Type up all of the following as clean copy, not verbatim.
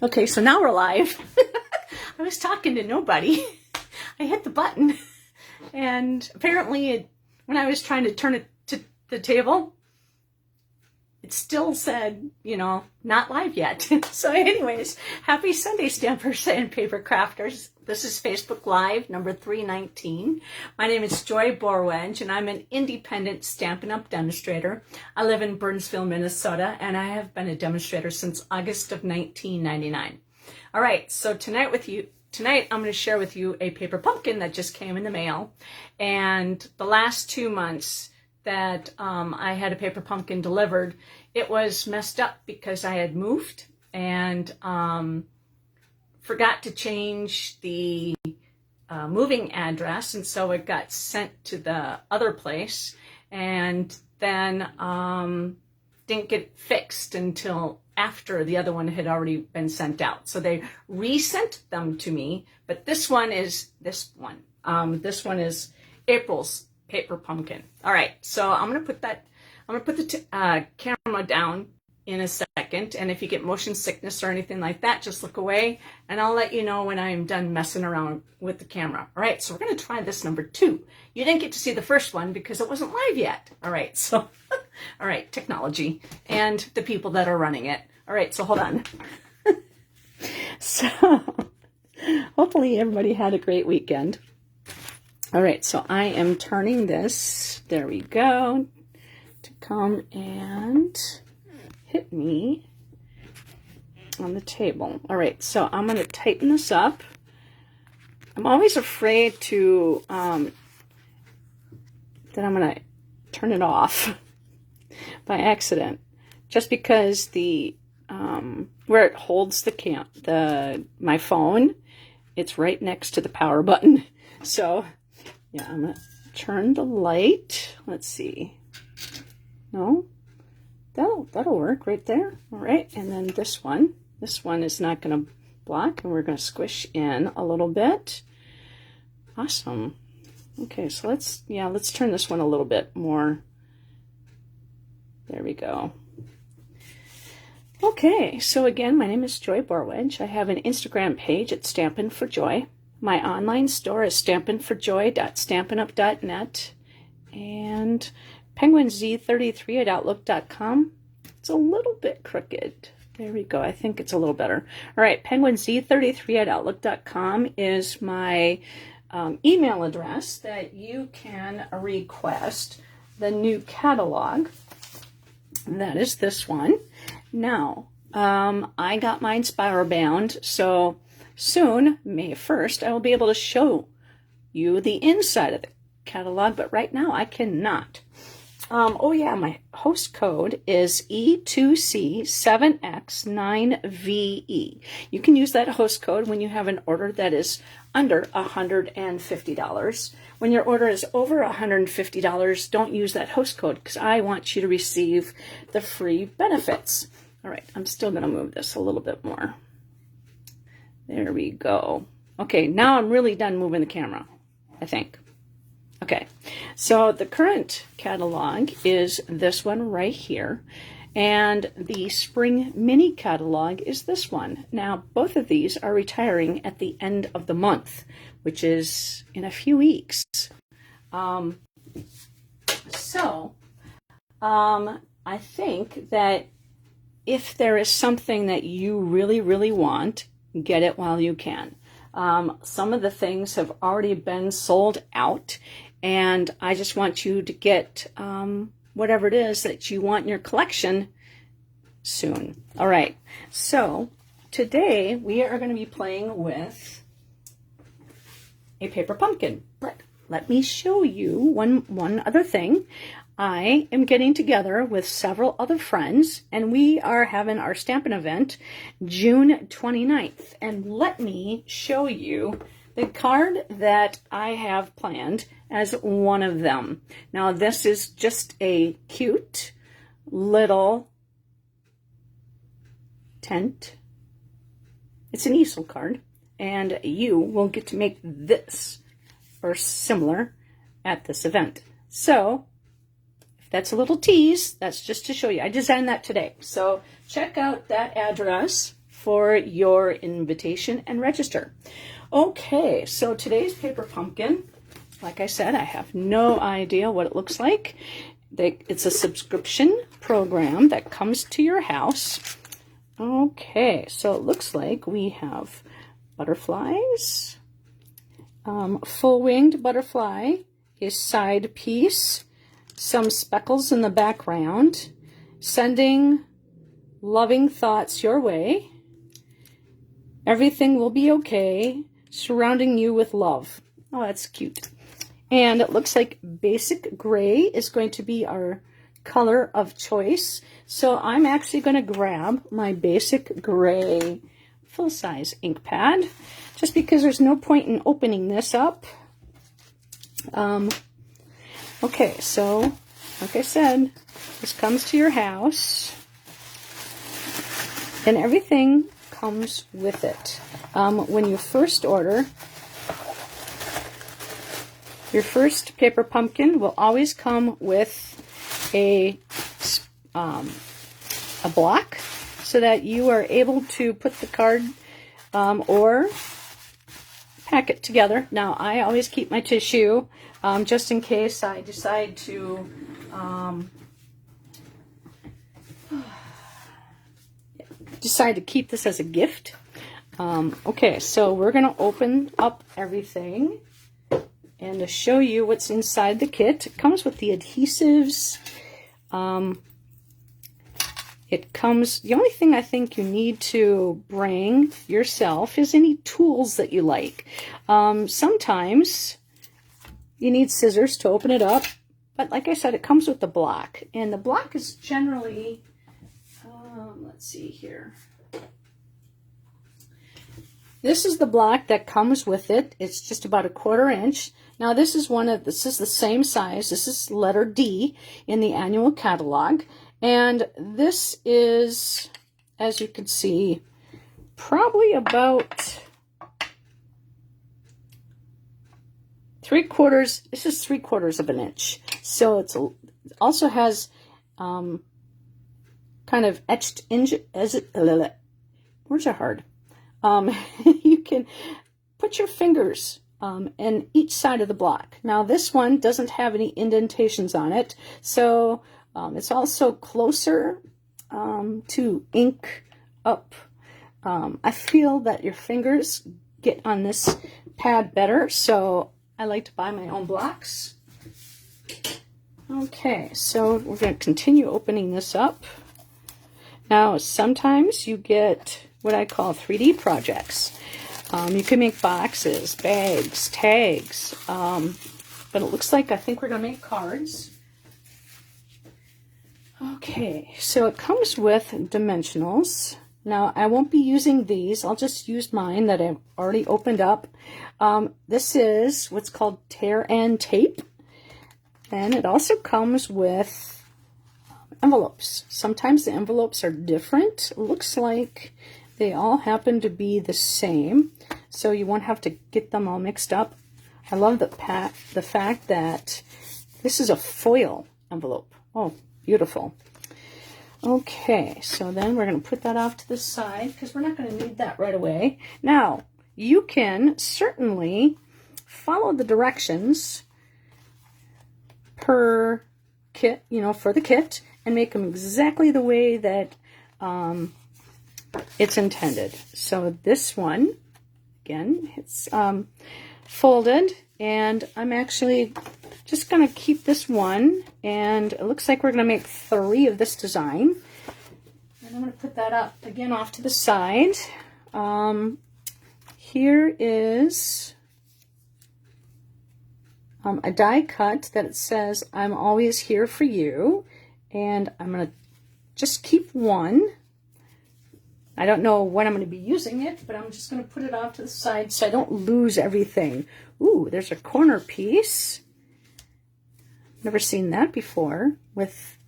Okay, so now we're live. I was talking to nobody. I hit the button, and apparently when I was trying to turn it to the table, it still said, not live yet. So anyways, happy Sunday, Stampers and Paper Crafters. This is Facebook Live, number 319. My name is Joy Borwedge, and I'm an independent Stampin' Up! Demonstrator. I live in Burnsville, Minnesota, and I have been a demonstrator since August of 1999. All right, so tonight I'm going to share with you a paper pumpkin that just came in the mail. And the last 2 months that I had a paper pumpkin delivered, it was messed up because I had moved and forgot to change the moving address, and so it got sent to the other place, and then didn't get fixed until after the other one had already been sent out. So they resent them to me, but this one is this one. This one is April's paper pumpkin. All right, so I'm gonna put the camera down in a second, and if you get motion sickness or anything like that, just look away, and I'll let you know when I'm done messing around with the camera. All right, so we're gonna try this number 2. You didn't get to see the first one because it wasn't live yet. All right, so, all right, technology and the people that are running it. All right, so hold on. So, hopefully everybody had a great weekend. All right, so I am turning this, there we go, to come and hit me on the table. All right, so I'm going to tighten this up. I'm always afraid to that I'm going to turn it off by accident, just because the where it holds my phone, it's right next to the power button. So yeah, I'm going to turn the light. Let's see. No? That'll work right there. All right, and then this one is not going to block, and we're going to squish in a little bit. Awesome. Okay, so let's turn this one a little bit more. There we go. Okay, so again, my name is Joy Borwedge. I have an Instagram page at Stampin' for Joy. My online store is stampin'up.net, and penguinz33 at outlook.com. It's a little bit crooked. There we go. I think it's a little better. All right, penguinz33 at outlook.com is my email address that you can request the new catalog. That is this one. Now, I got mine spiral bound, so soon, May 1st, I will be able to show you the inside of the catalog, but right now I cannot. Oh yeah, my host code is E2C7X9VE. You can use that host code when you have an order that is under $150. When your order is over $150, don't use that host code, because I want you to receive the free benefits. All right, I'm still going to move this a little bit more. There we go. Okay, now I'm really done moving the camera, I think. Okay, so the current catalog is this one right here, and the spring mini catalog is this one. Now, both of these are retiring at the end of the month, which is in a few weeks. I think that if there is something that you really, really want, get it while you can. Some of the things have already been sold out, and I just want you to get whatever it is that you want in your collection soon. All right, so today we are going to be playing with a paper pumpkin. But let me show you one other thing. I am getting together with several other friends, and we are having our Stampin' event June 29th. And let me show you the card that I have planned as one of them. Now, this is just a cute little tent. It's an easel card, and you will get to make this or similar at this event. So, that's a little tease. That's just to show you. I designed that today. So check out that address for your invitation and register. Okay, so today's paper pumpkin, like I said, I have no idea what it looks like. It's a subscription program that comes to your house. Okay, so it looks like we have butterflies, full-winged butterfly, a side piece, some speckles in the background, sending loving thoughts your way. Everything will be okay, surrounding you with love. Oh, that's cute. And it looks like basic gray is going to be our color of choice. So I'm actually going to grab my basic gray full-size ink pad, just because there's no point in opening this up. Okay, so like I said, this comes to your house, and everything comes with it. When you first order, your first paper pumpkin will always come with a block, so that you are able to put the card or pack it together. Now, I always keep my tissue just in case I decide to keep this as a gift. Okay, so we're going to open up everything and to show you what's inside the kit. It comes with the adhesives. It comes, the only thing I think you need to bring yourself is any tools that you like. Sometimes you need scissors to open it up, but like I said, it comes with the block. And the block is generally, let's see here. This is the block that comes with it. It's just about 1/4 inch. Now this is the same size. This is letter D in the annual catalog. And this is, as you can see, probably about 3/4. This is 3/4 of an inch. So it also has kind of etched words are hard. You can put your fingers in each side of the block. Now this one doesn't have any indentations on it, so it's also closer to ink up. I feel that your fingers get on this pad better, so I like to buy my own blocks. Okay, so we're going to continue opening this up. Now, sometimes you get what I call 3D projects. You can make boxes, bags, tags, but it looks like I think we're going to make cards. Okay, so it comes with dimensionals. Now, I won't be using these. I'll just use mine that I've already opened up. This is what's called tear and tape. And it also comes with envelopes. Sometimes the envelopes are different. It looks like they all happen to be the same, so you won't have to get them all mixed up. I love the fact that this is a foil envelope. Oh, beautiful. Okay, so then we're going to put that off to the side because we're not going to need that right away. Now, you can certainly follow the directions per kit, for the kit, and make them exactly the way that it's intended. So this one, again, it's folded, and I'm actually just going to keep this one, and it looks like we're going to make 3 of this design. And I'm going to put that up again off to the side. Here is a die cut that it says, "I'm always here for you," and I'm going to just keep one. I don't know when I'm going to be using it, but I'm just going to put it off to the side so I don't lose everything. Ooh, there's a corner piece. Never seen that before with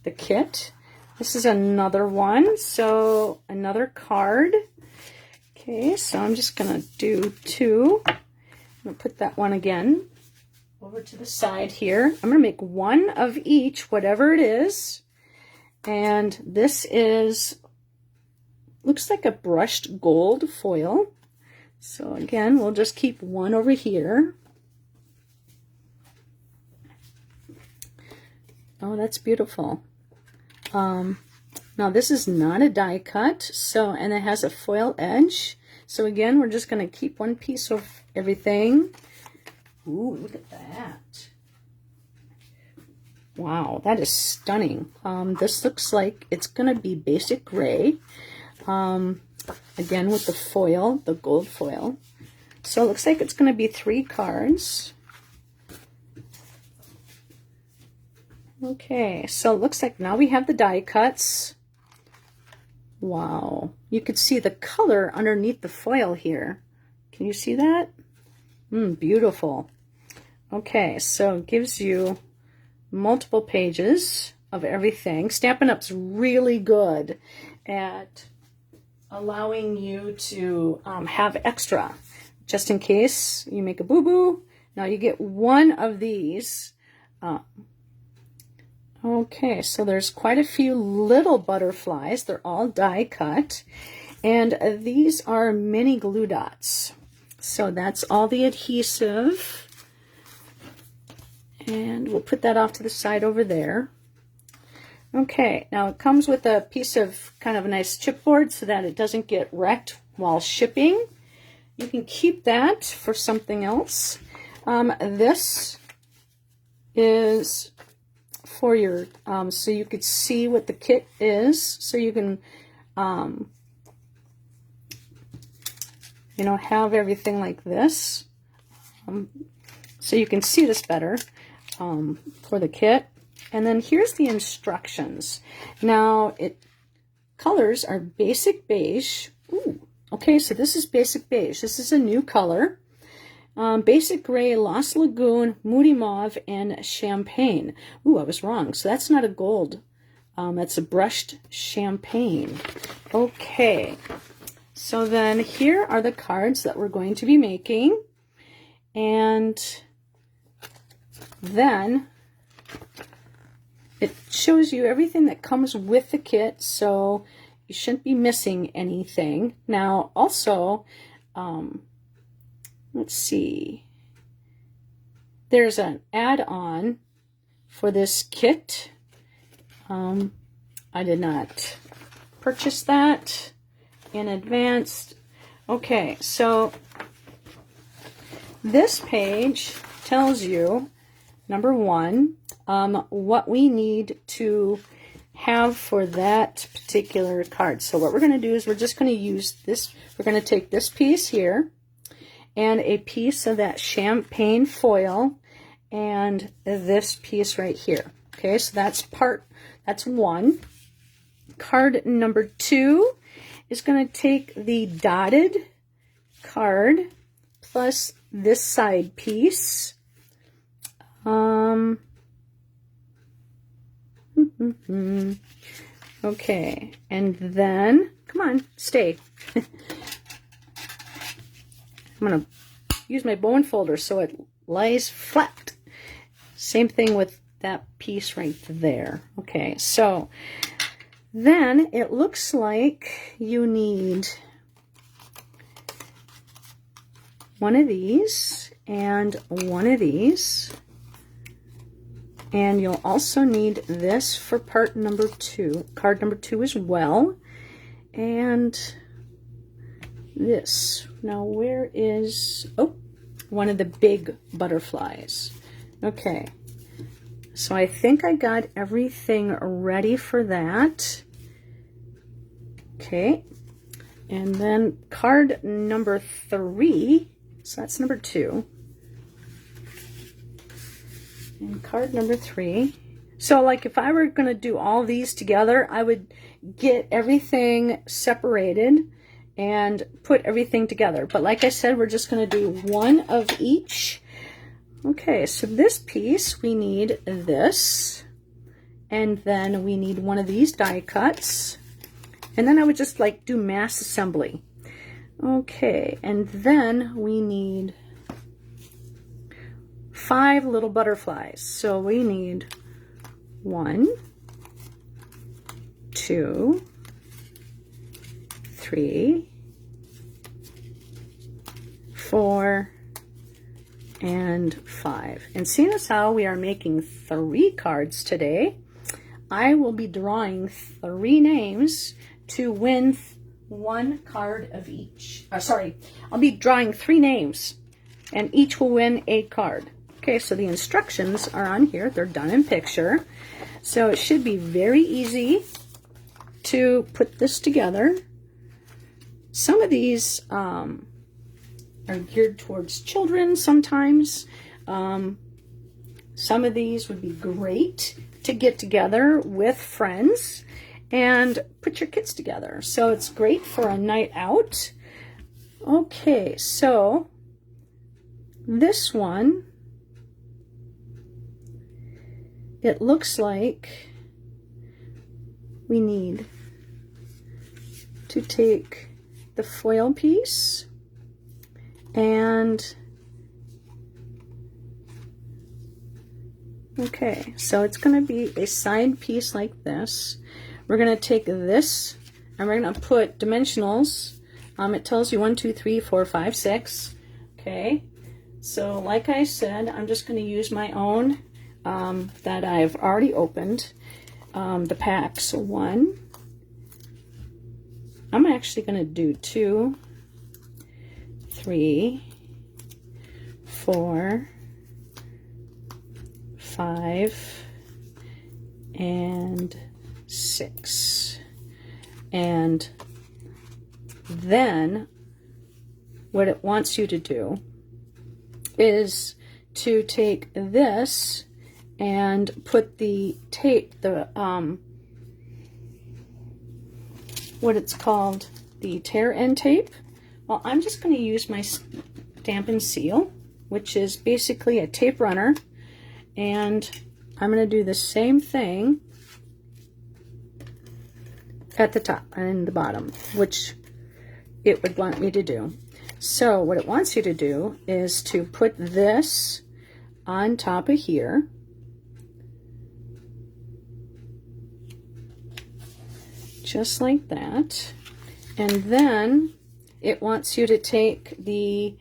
the kit. This is another one, so another card. Okay, so I'm just going to do 2. I'm going to put that one again over to the side here. I'm going to make 1 of each, whatever it is. And this is, looks like a brushed gold foil. So again, we'll just keep one over here. Oh, that's beautiful. Now this is not a die cut, so, and it has a foil edge. So again, we're just going to keep one piece of everything. Ooh, look at that. Wow, that is stunning. This looks like it's going to be basic gray. Again, with the foil, the gold foil. So it looks like it's going to be 3 cards. Okay, so it looks like now we have the die cuts. Wow, you could see the color underneath the foil here. Can you see that? Beautiful. Okay, so it gives you multiple pages of everything. Stampin' Up's really good at allowing you to have extra, just in case you make a boo-boo. Now you get one of these. Okay, so there's quite a few little butterflies. They're all die cut. And these are mini glue dots. So that's all the adhesive. And we'll put that off to the side over there. Okay, now it comes with a piece of kind of a nice chipboard so that it doesn't get wrecked while shipping. You can keep that for something else. This is for your, so you could see what the kit is, so you can, you know, have everything like this, so you can see this better, for the kit. And then here's the instructions. Now, colors are basic beige. Ooh, okay, so this is basic beige. This is a new color. Basic gray, Lost Lagoon, Moody Mauve, and Champagne. Ooh, I was wrong. So that's not a gold. That's a brushed champagne. Okay. So then here are the cards that we're going to be making. And then it shows you everything that comes with the kit. So you shouldn't be missing anything. Now, also, let's see. There's an add-on for this kit. I did not purchase that in advance. Okay, so this page tells you, number 1, what we need to have for that particular card. So what we're going to do is we're just going to use this. We're going to take this piece here and a piece of that champagne foil and this piece right here. Okay, so that's 1. Card number 2 is going to take the dotted card plus this side piece. Okay, and then, come on, stay. I'm going to use my bone folder so it lies flat. Same thing with that piece right there. Okay, so then it looks like you need one of these and one of these. And you'll also need this for part number 2, card number 2 as well. And this. Now where is, oh, one of the big butterflies. Okay, so I think I got everything ready for that. Okay, and then card number 3, so that's number 2. And card number 3. So like if I were going to do all these together, I would get everything separated and put everything together. But like I said, we're just going to do one of each. Okay, so this piece, we need this. And then we need one of these die cuts. And then I would just like do mass assembly. Okay, and then we need 5 little butterflies. So we need 1, 2, 3, 4, and 5. And seeing as how we are making 3 cards today, I will be drawing 3 names to win 1 card of each. Sorry, I'll be drawing 3 names and each will win a card. Okay, so the instructions are on here. They're done in picture. So it should be very easy to put this together. Some of these are geared towards children sometimes. Some of these would be great to get together with friends and put your kids together. So it's great for a night out. Okay, so this one, it looks like we need to take the foil piece and okay, so it's going to be a side piece like this. We're going to take this and we're going to put dimensionals. It tells you 1, 2, 3, 4, 5, 6. Okay, so like I said, I'm just going to use my own that I've already opened. The packs. 1. I'm actually going to do 2, 3, 4, 5, and 6. And then what it wants you to do is to take this and put the tape, the what it's called, the tear end tape. Well, I'm just going to use my Stampin' Seal, which is basically a tape runner, and I'm going to do the same thing at the top and the bottom, which it would want me to do. So what it wants you to do is to put this on top of here, just like that, and then it wants you to take the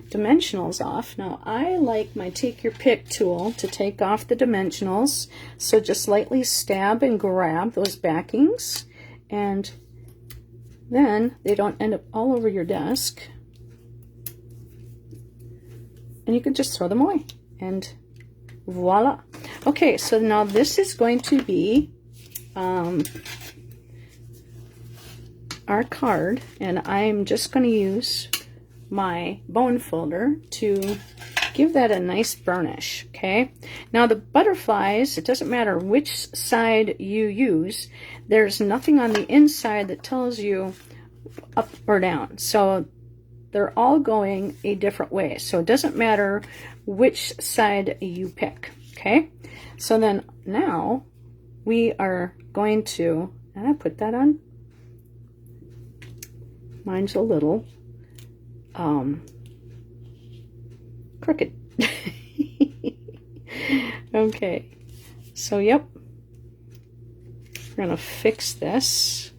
dimensionals off. Now I like my take your pick tool to take off the dimensionals, so just lightly stab and grab those backings, and then they don't end up all over your desk, and you can just throw them away, and voila. Okay, so now this is going to be our card, and I'm just going to use my bone folder to give that a nice burnish. Okay, now the butterflies, it doesn't matter which side you use, there's nothing on the inside that tells you up or down, so they're all going a different way, so it doesn't matter which side you pick. Okay, so then now we are going to, and I put that on, mine's a little crooked. Okay, so yep, we're gonna fix this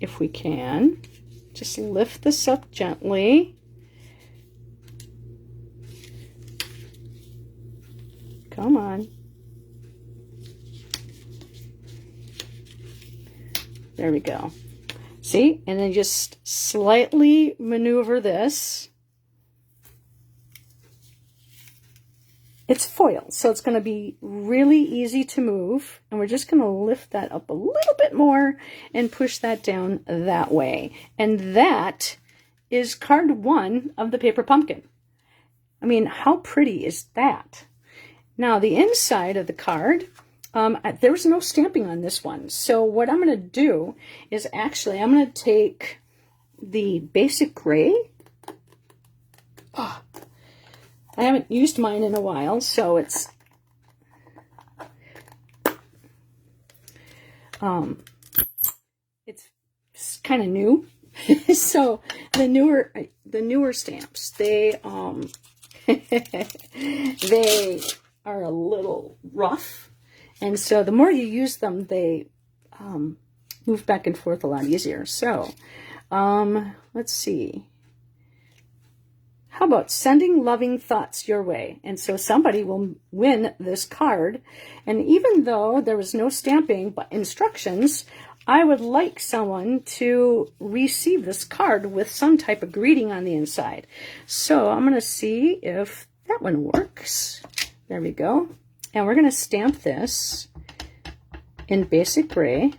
if we can. Just lift this up gently. Come on. There we go. See? And then just slightly maneuver this. It's foil, so it's going to be really easy to move. And we're just going to lift that up a little bit more and push that down that way. And that is card 1 of the paper pumpkin. I mean, how pretty is that? Now, the inside of the card, there was no stamping on this one. So what I'm going to do is actually, I'm going to take the basic gray. Oh, I haven't used mine in a while, so it's kind of new. So the newer stamps, they they are a little rough, and so the more you use them, they move back and forth a lot easier. So, let's see. How about sending loving thoughts your way? And so somebody will win this card. And even though there was no stamping but instructions, I would like someone to receive this card with some type of greeting on the inside. So I'm going to see if that one works. There we go. And we're going to stamp this in basic gray.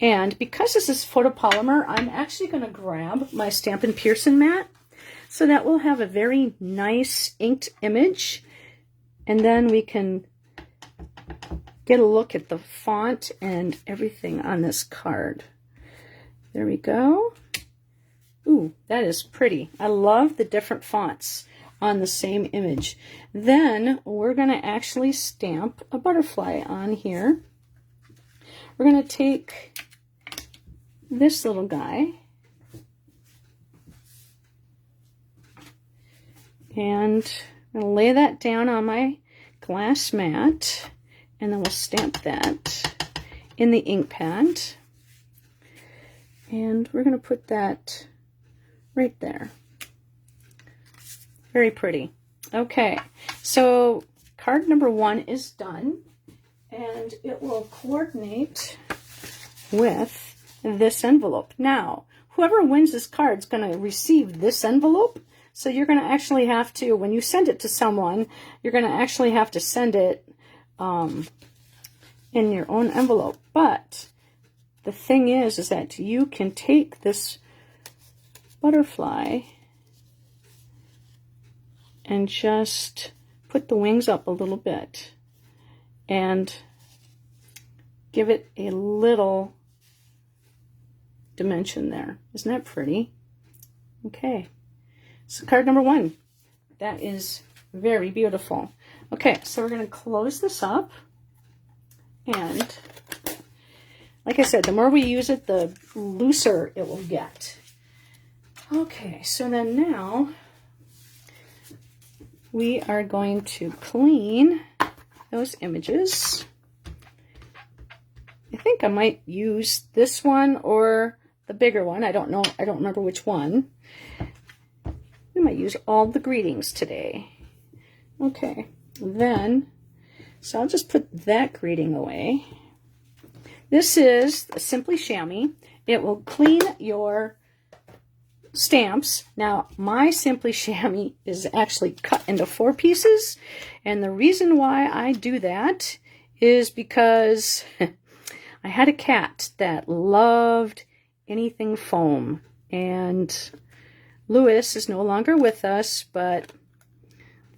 And because this is photopolymer, I'm actually going to grab my Stampin' Pearson mat. So that will have a very nice inked image. And then we can get a look at the font and everything on this card. There we go. Ooh, that is pretty. I love the different fonts on the same image. Then we're going to actually stamp a butterfly on here. We're going to take this little guy and I'm going to lay that down on my glass mat, and then we'll stamp that in the ink pad. And we're going to put that right there. Very pretty. Okay, so card number 1 is done, and it will coordinate with this envelope. Now, whoever wins this card is going to receive this envelope. So you're going to actually have to, when you send it to someone, you're going to actually have to send it in your own envelope. But the thing is that you can take this butterfly and just put the wings up a little bit and give it a little dimension there. Isn't that pretty? Okay. So card number 1, that is very beautiful. Okay, so we're going to close this up, and like I said, the more we use it, the looser it will get. Okay, so then now we are going to clean those images. I think I might use this one or the bigger one. I don't know. I don't remember which one. We might use all the greetings today. Okay, then, so I'll just put that greeting away. This is Simply Chamois. It will clean your stamps. Now, my Simply Chamois is actually cut into 4 pieces, and the reason why I do that is because I had a cat that loved anything foam, and Lewis is no longer with us, but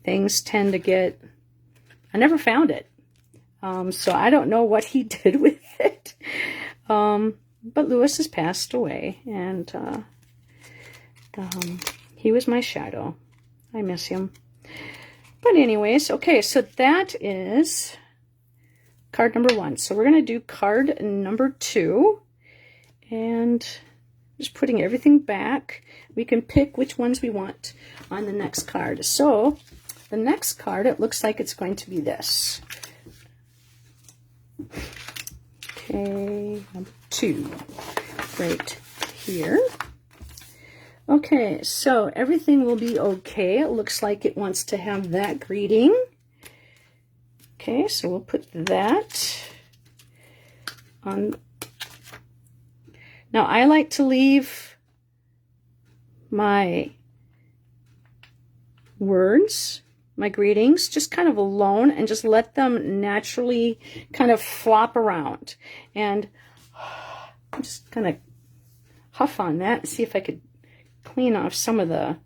things tend to get, I never found it. So I don't know what he did with it. But Lewis has passed away, and he was my shadow. I miss him. But anyways, okay, so that is card number 1. So we're going to do card number 2, and just putting everything back. We can pick which ones we want on the next card. So the next card, it looks like it's going to be this. Okay, number 2, right here. Okay, so everything will be okay. It looks like it wants to have that greeting. Okay, so we'll put that on. Now, I like to leave my words, my greetings, just kind of alone and just let them naturally kind of flop around. And I'm just going to huff on that and see if I could clean off some of the, I'm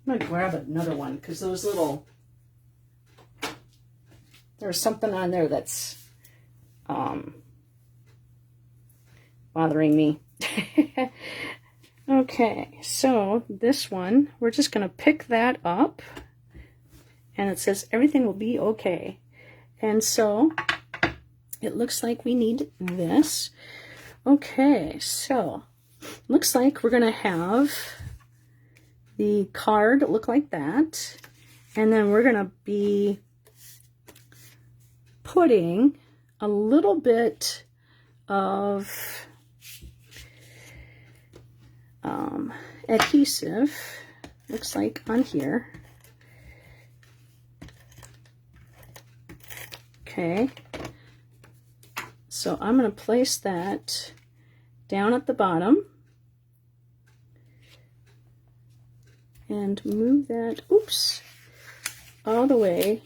going to grab another one because those little, there's something on there that's bothering me. Okay, so this one, we're just going to pick that up, and it says everything will be okay. And so it looks like we need this. Okay, so looks like we're going to have the card look like that, and then we're going to be putting a little bit of adhesive, looks like on here. Okay, so I'm going to place that down at the bottom and move that, oops, all the way.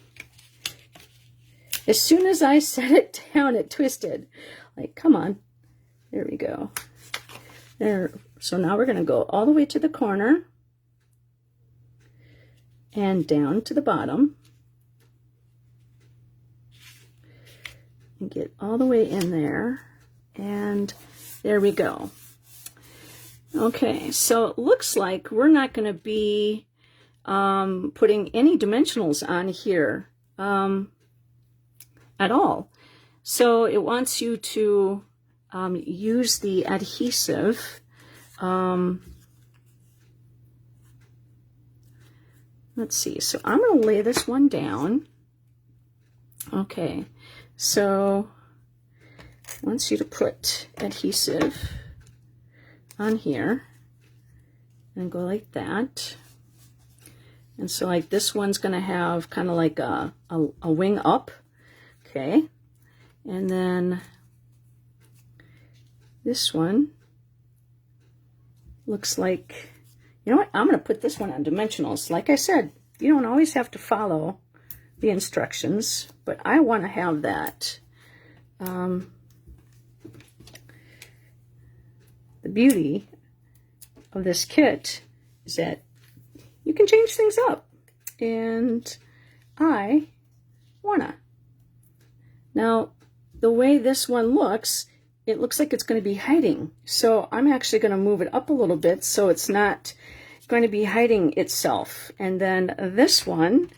As soon as I set it down, it twisted. Like, come on. There we go. There. So now we're going to go all the way to the corner and down to the bottom and get all the way in there. And there we go. Okay, so it looks like we're not going to be putting any dimensionals on here at all. So it wants you to use the adhesive. Let's see, so I'm going to lay this one down. Okay, so it wants you to put adhesive on here and go like that. And so like this one's going to have kind of like a wing up. Okay, and then this one looks like, you know what, I'm going to put this one on dimensionals. Like I said, you don't always have to follow the instructions, but I want to have that. The beauty of this kit is that you can change things up, and I wanna. Now, the way this one looks, it looks like it's going to be hiding. So I'm actually going to move it up a little bit so it's not going to be hiding itself. And then this one,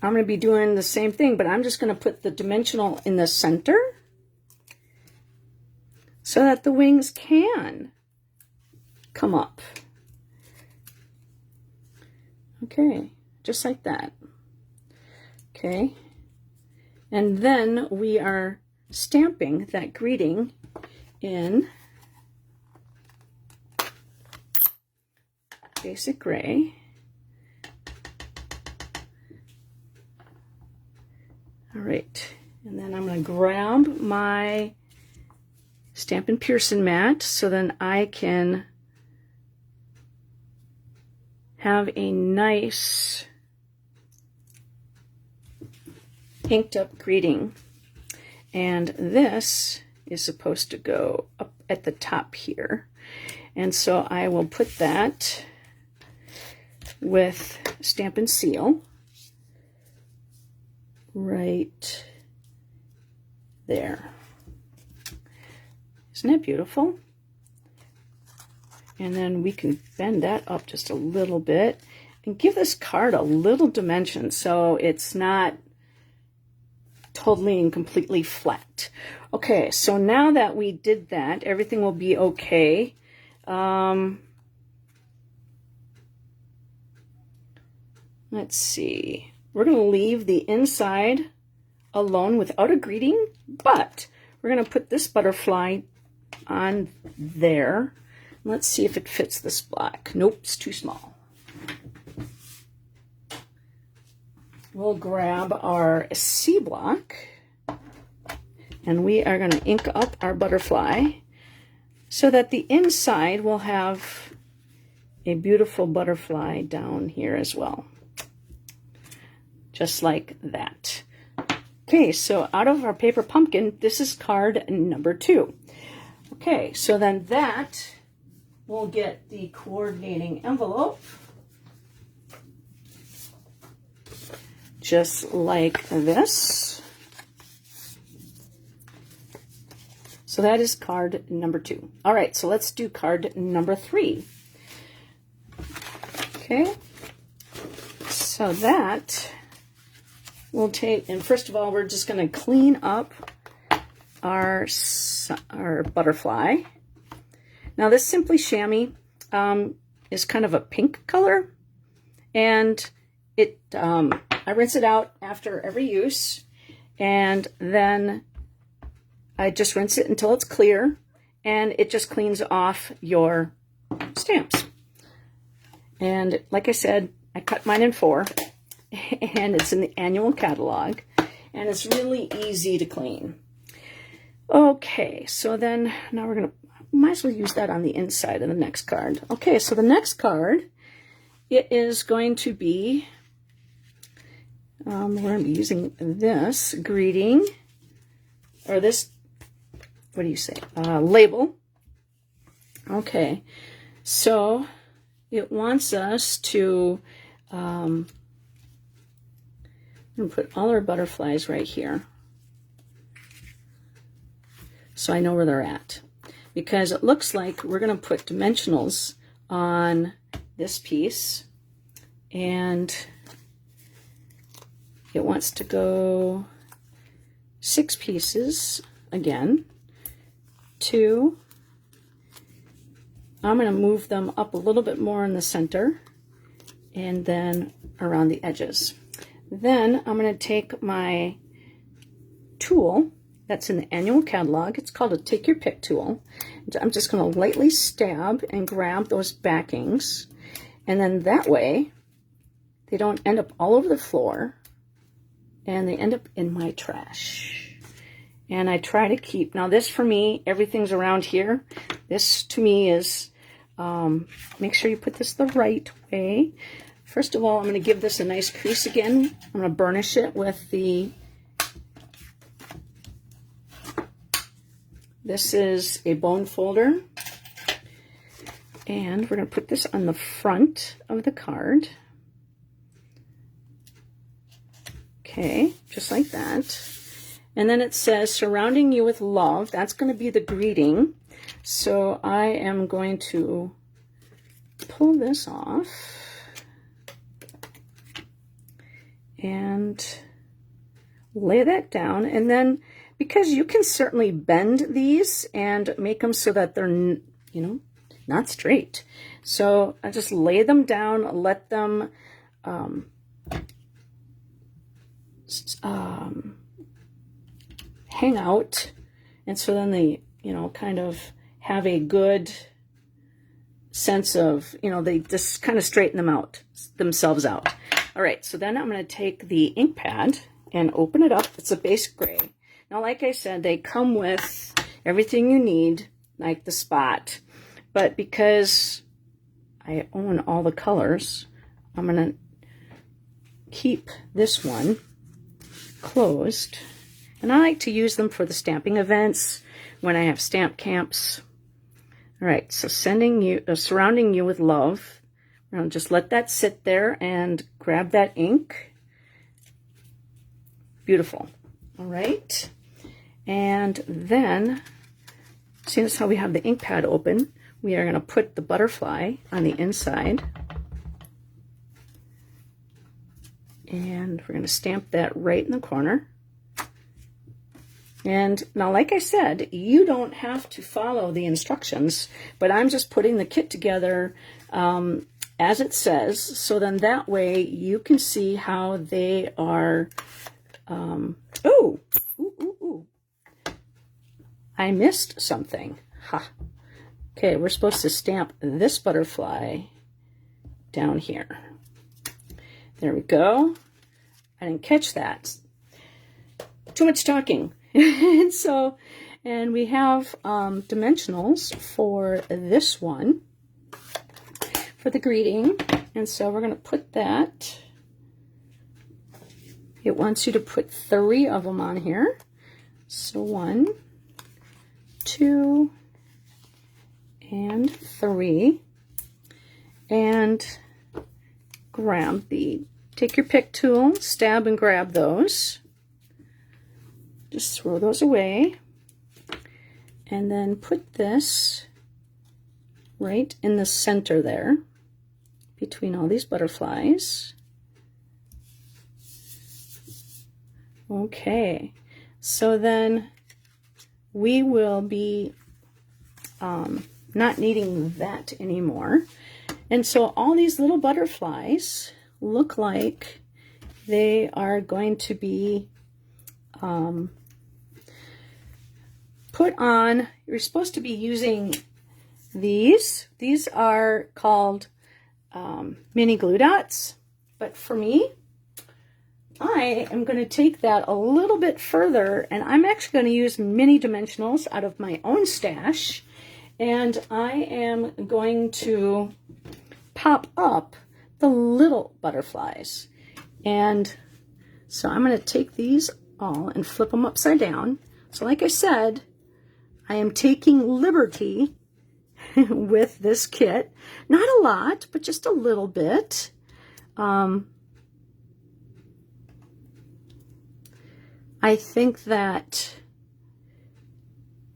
I'm going to be doing the same thing, but I'm just going to put the dimensional in the center so that the wings can come up. Okay, just like that. Okay. And then we are stamping that greeting in basic gray. All right, and then I'm going to grab my Stampin' Pearson mat so then I can have a nice inked up greeting. And this is supposed to go up at the top here. And so I will put that with Stampin' Seal right there. Isn't that beautiful? And then we can bend that up just a little bit and give this card a little dimension so it's not totally and completely flat. Okay, so now that we did that, everything will be okay. Let's see. We're going to leave the inside alone without a greeting, but we're going to put this butterfly on there. Let's see if it fits this block. Nope, it's too small. We'll grab our C block and we are going to ink up our butterfly so that the inside will have a beautiful butterfly down here as well. Just like that. Okay, so out of our paper pumpkin, this is card number 2. Okay, so then that will get the coordinating envelope. Just like this. So that is card number 2. All right, so let's do card number 3. Okay, so that we'll take, and first of all, we're just going to clean up our butterfly. Now this Simply Chamois is kind of a pink color, and it I rinse it out after every use, and then I just rinse it until it's clear, and it just cleans off your stamps. And like I said, I cut mine in 4, and it's in the annual catalog, and it's really easy to clean. Okay, so then now we're gonna, might as well use that on the inside of the next card. Okay, so the next card, it is going to be, we're going to be using this greeting, or this, what do you say, label. Okay, so it wants us to, I'm going to put all our butterflies right here, so I know where they're at. Because it looks like we're going to put dimensionals on this piece, and it wants to go 6 pieces again. 2. I'm going to move them up a little bit more in the center and then around the edges. Then I'm going to take my tool that's in the annual catalog. It's called a Take Your Pick tool. I'm just going to lightly stab and grab those backings, and then that way they don't end up all over the floor and they end up in my trash. And I try to keep, now this for me, everything's around here. This to me is, make sure you put this the right way. First of all, I'm going to give this a nice crease again. I'm going to burnish it with the, this is a bone folder, and we're going to put this on the front of the card. Okay, just like that. And then it says, surrounding you with love. That's going to be the greeting. So I am going to pull this off and lay that down. And then, because you can certainly bend these and make them so that they're, you know, not straight. So I just lay them down, let them hang out, and so then they, you know, kind of have a good sense of, you know, they just kind of straighten themselves out. All right, so then I'm going to take the ink pad and open it up. It's a base gray. Now, like I said, they come with everything you need, like the spot. But because I own all the colors, I'm going to keep this one closed. And I like to use them for the stamping events when I have stamp camps. All right, so surrounding you with love. I'm going to just let that sit there and grab that ink. Beautiful. All right. And then, see, that's how we have the ink pad open. We are going to put the butterfly on the inside. And we're going to stamp that right in the corner. And now, like I said, you don't have to follow the instructions, but I'm just putting the kit together as it says, so then that way you can see how they are. Ooh. I missed something. Ha. Okay, we're supposed to stamp this butterfly down here. There we go. I didn't catch that. Too much talking. and we have dimensionals for this one, for the greeting. And so we're going to put that. It wants you to put 3 of them on here. So 1, 2, and 3. And grab the Take Your Pick tool, stab and grab those. Just throw those away. And then put this right in the center there, between all these butterflies. Okay, so then we will be not needing that anymore. And so all these little butterflies look like they are going to be put on, you're supposed to be using these. These are called mini glue dots. But for me, I am going to take that a little bit further, and I'm actually going to use mini dimensionals out of my own stash, and I am going to pop up the little butterflies. And so I'm going to take these all and flip them upside down. So like I said, I am taking liberty with this kit. Not a lot, but just a little bit. I think that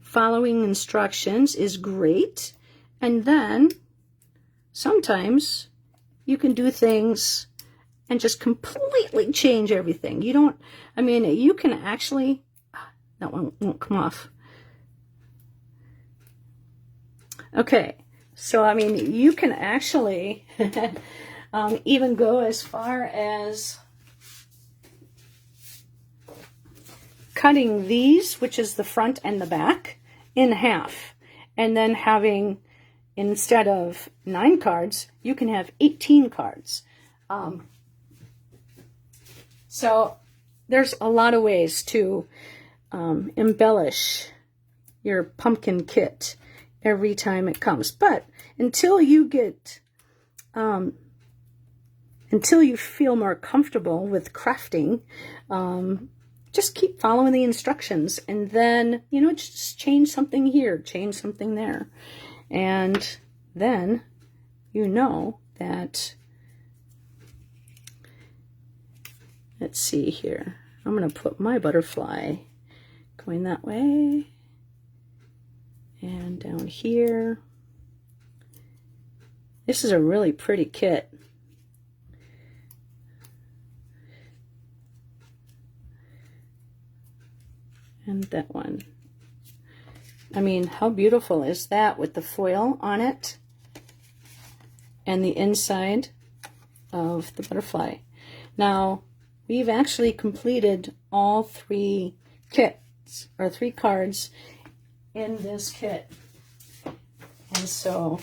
following instructions is great, and then sometimes you can do things and just completely change everything. You don't, I mean, you can actually, that one won't come off. Okay, so I mean, you can actually even go as far as cutting these, which is the front and the back, in half, and then having, instead of 9 cards, you can have 18 cards. So there's a lot of ways to embellish your pumpkin kit every time it comes. But until you get, until you feel more comfortable with crafting, just keep following the instructions, and then, you know, just change something here, change something there. And then you know that, let's see here. I'm going to put my butterfly going that way and down here. This is a really pretty kit. And that one. I mean, how beautiful is that with the foil on it and the inside of the butterfly. Now, we've actually completed all 3 kits, or 3 cards in this kit. And so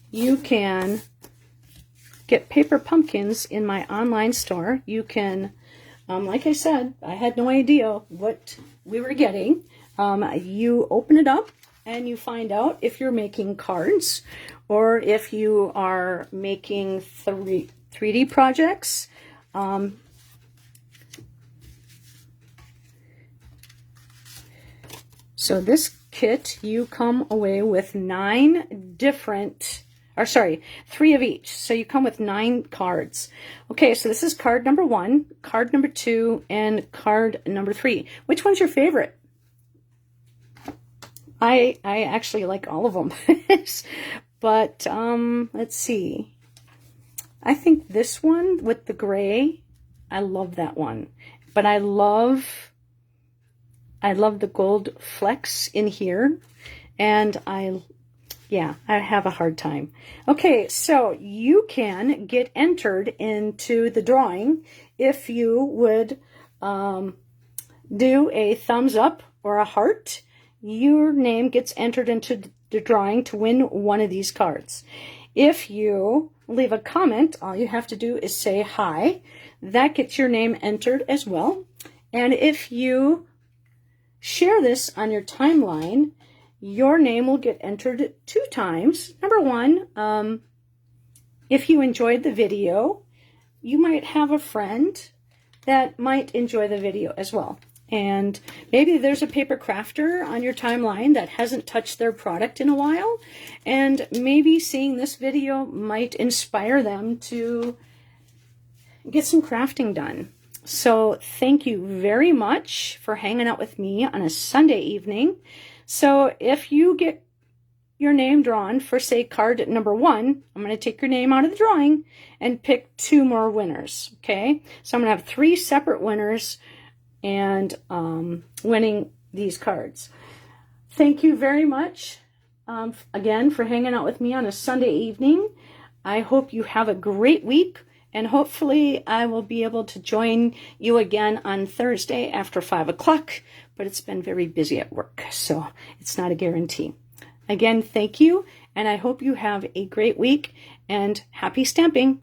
you can get paper pumpkins in my online store. You can, like I said, I had no idea what we were getting. You open it up and you find out if you're making cards or if you are making 3D projects. So this kit, you come away with 9 different, or sorry, 3 of each. So you come with 9 cards. Okay, so this is card number 1, card number 2, and card number 3. Which one's your favorite? I actually like all of them. But let's see. I think this one with the gray, I love that one. But I love the gold flecks in here, and I have a hard time. Okay, so you can get entered into the drawing if you would do a thumbs up or a heart. Your name gets entered into the drawing to win one of these cards. If you leave a comment, all you have to do is say hi. That gets your name entered as well. And if you share this on your timeline, your name will get entered 2 times. Number 1, if you enjoyed the video, you might have a friend that might enjoy the video as well. And maybe there's a paper crafter on your timeline that hasn't touched their product in a while, and maybe seeing this video might inspire them to get some crafting done. So thank you very much for hanging out with me on a Sunday evening. So if you get your name drawn for, say, card number 1, I'm going to take your name out of the drawing and pick 2 more winners. Okay, so I'm going to have 3 separate winners and winning these cards. Thank you very much again for hanging out with me on a Sunday evening. I hope you have a great week, And hopefully I will be able to join you again on Thursday after 5 o'clock, but it's been very busy at work, so it's not a guarantee. Again, thank you, and I hope you have a great week, and happy stamping.